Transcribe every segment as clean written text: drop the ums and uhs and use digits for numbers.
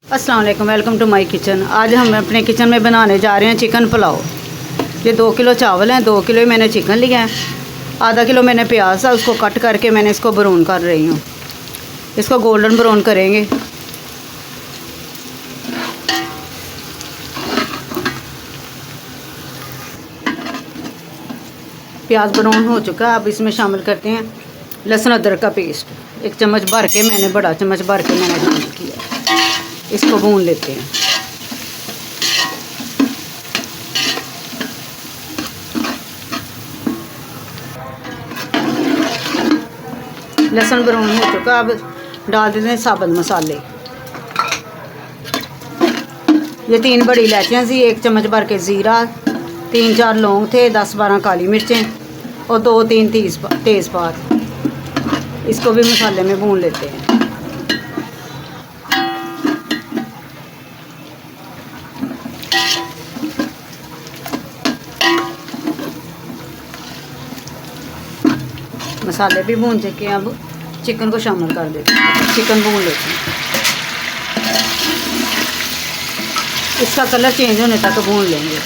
अस्सलाम वालेकुम, welcome to my kitchen. आज हम अपने किचन में बनाने जा रहे हैं चिकन पुलाव। ये 2 किलो चावल हैं, 2 किलो ही मैंने चिकन लिया है। आधा किलो मैंने प्याज था, उसको कट करके मैंने इसको ब्राउन कर रही हूँ। इसको गोल्डन ब्राउन करेंगे। प्याज ब्राउन हो चुका है। अब इसमें शामिल करते हैं लहसुन अदरक का पेस्ट। 1 चम्मच भर के मैंने, बड़ा चम्मच भर के मैंने शामिल किया। इसको भून लेते हैं। लहसुन ब्राउन हो चुका। अब डाल देते हैं साबुत मसाले। ये 3 बड़ी इलायचियाँ थी, 1 चम्मच भर के ज़ीरा, 3-4 लौंग थे, 10-12 काली मिर्चें और 2-3 तेज़पात। इसको भी मसाले में भून लेते हैं। मसाले भी भून चुके हैं। अब चिकन को शामिल कर देते हैं। चिकन भून लेते हैं। इसका कलर चेंज होने तक भून लेंगे।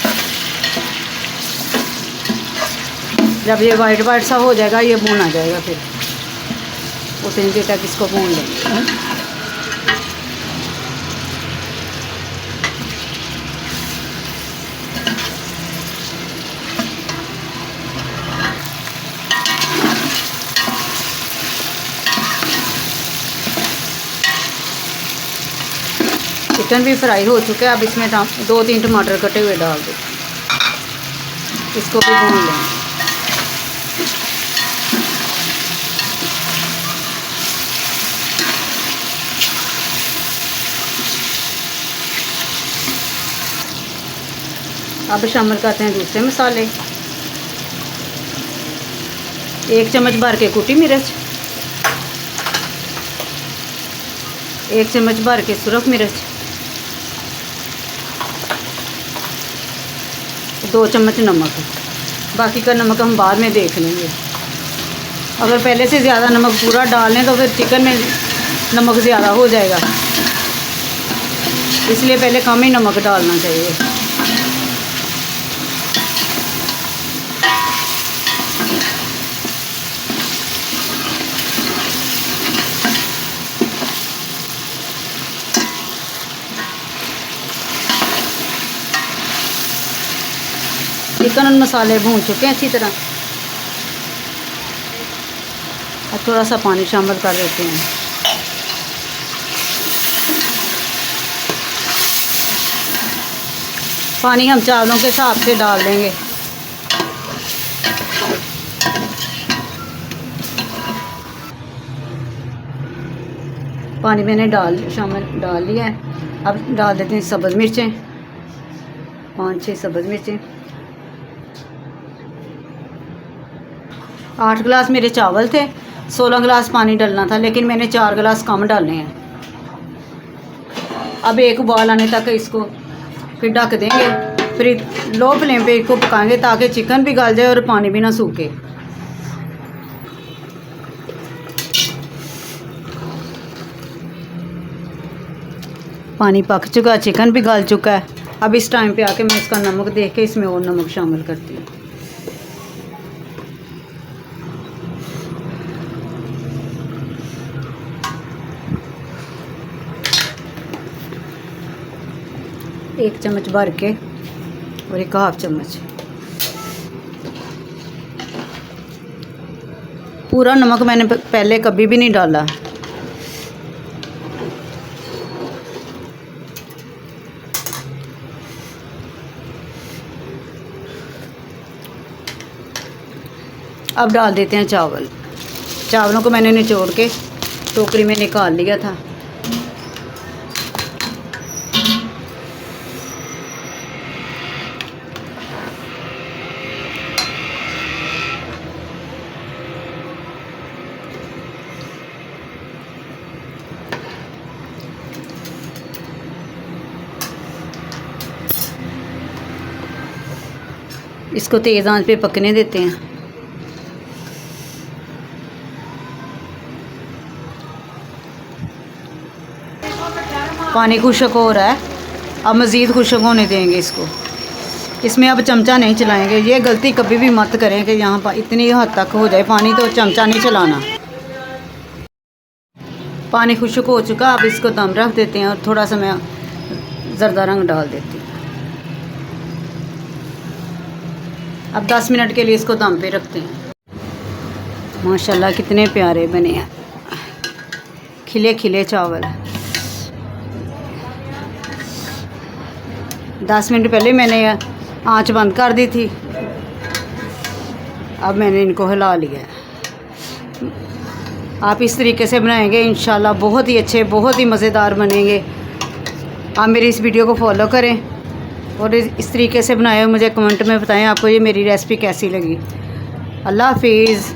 जब ये वाइट वाइट सा हो जाएगा, ये भून आ जाएगा, फिर उतनी देर तक इसको भून लेंगे। चिकन भी फ्राई हो चुका है। अब इसमें 2-3 टमाटर कटे हुए डाल दो। इसको भी भून लेंगे। अब शामिल करते हैं दूसरे मसाले। 1 चम्मच भर के कुटी मिर्च, 1 चम्मच भर के सुरख मिर्च, 2 चम्मच नमक। बाकी का नमक हम बाद में देख लेंगे। अगर पहले से ज़्यादा नमक पूरा डाल लें तो फिर चिकन में नमक ज़्यादा हो जाएगा, इसलिए पहले कम ही नमक डालना चाहिए। चिकन और मसाले भून चुके हैं अच्छी तरह। अब थोड़ा सा पानी शामिल कर देते हैं। पानी हम चावलों के हिसाब से डाल देंगे। पानी मैंने शामिल डाल लिया है। अब डाल देते हैं सब्ज़ मिर्चें, 5-6 सब्ज़ मिर्चें। 8 गिलास मेरे चावल थे, 16 गिलास पानी डालना था, लेकिन मैंने 4 गिलास कम डालने हैं। अब एक उबाल आने तक इसको फिर ढक देंगे। फिर लो फ्लेम पे इसको पकाएंगे ताकि चिकन भी गल जाए और पानी भी ना सूखे। पानी पक चुका, चिकन भी गल चुका है। अब इस टाइम पे आके मैं इसका नमक देख के इसमें और नमक शामिल करती हूँ। एक चम्मच भर के और 1/2 चम्मच। पूरा नमक मैंने पहले कभी भी नहीं डाला। अब डाल देते हैं चावल। चावलों को मैंने निचोड़ के टोकरी में निकाल लिया था। इसको तेज़ आंच पे पकने देते हैं। पानी खुशक हो रहा है, अब मज़ीद खुशक होने देंगे इसको। इसमें अब चमचा नहीं चलाएंगे, ये गलती कभी भी मत करें कि यहाँ पर इतनी हद तक हो जाए पानी तो चमचा नहीं चलाना। पानी खुशक हो चुका, अब इसको दम रख देते हैं और थोड़ा सा मैं ज़रदा रंग डाल देती हूँ। अब 10 मिनट के लिए इसको दम पे रखते हैं। माशाल्लाह कितने प्यारे बने हैं, खिले खिले चावल। 10 मिनट पहले मैंने आंच बंद कर दी थी, अब मैंने इनको हिला लिया है। आप इस तरीके से बनाएंगे इंशाल्लाह बहुत ही अच्छे, बहुत ही मज़ेदार बनेंगे। आप मेरी इस वीडियो को फॉलो करें और इस तरीके से बनाए मुझे कमेंट में बताएं आपको ये मेरी रेसिपी कैसी लगी। अल्लाह हाफिज़।